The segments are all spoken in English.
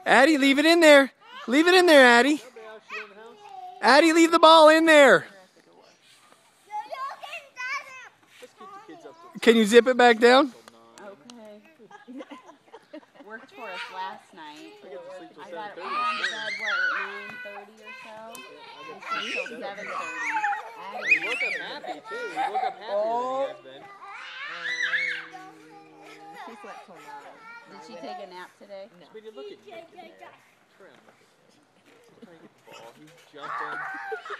Addie, leave it in there. Leave it in there, Addie. Addie, leave the ball in there. Can you zip it back down? Okay. Worked for us last night. I got it on bed, what, at 9:30 or so? It slept till 7:30. You woke up happy, too. You woke up happier than you have been. She slept till 9. Did she take a nap today? No. Sweetie, look at Nick in there. Trim. Trying to get the ball. He's jumping,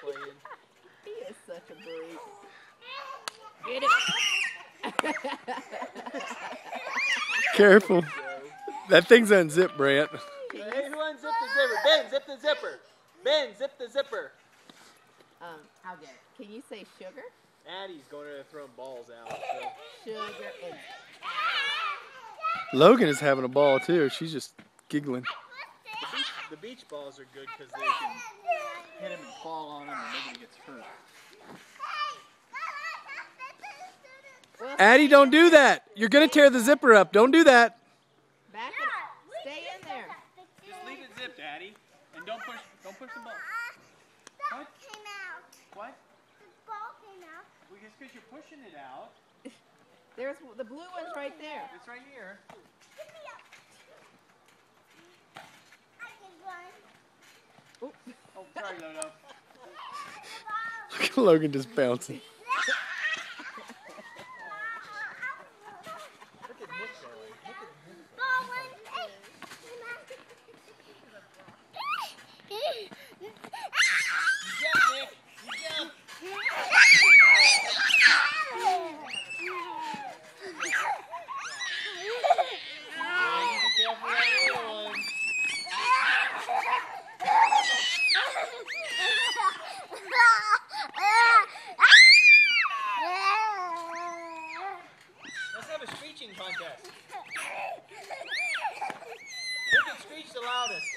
playing. He is such a break. Get it. Careful. That thing's unzipped, Brant. Hey, who unzipped the zipper? Ben, zip the zipper. Ben, zip the zipper. I'll get it. Can you say sugar? Addie's going to throw balls out. So. Sugar and Logan is having a ball, too. She's just giggling. The beach balls are good because they can hit them and fall on them and nobody gets hurt. Addie, don't do that. You're going to tear the zipper up. Don't do that. back it. Stay in there. Just leave it zipped, Addie, and don't push the ball. What? What? The ball came out. Well, it's because you're pushing it out. There's the blue one's right there. It's right here. Pick me up. I can run. Oh, sorry, Lodo. Look at Logan just bouncing. Look at Nick going. Look at him. Ball went. Hey. You jump, Nick. You jump. Be careful with that little one. Let's have a screeching contest. Who can screech the loudest?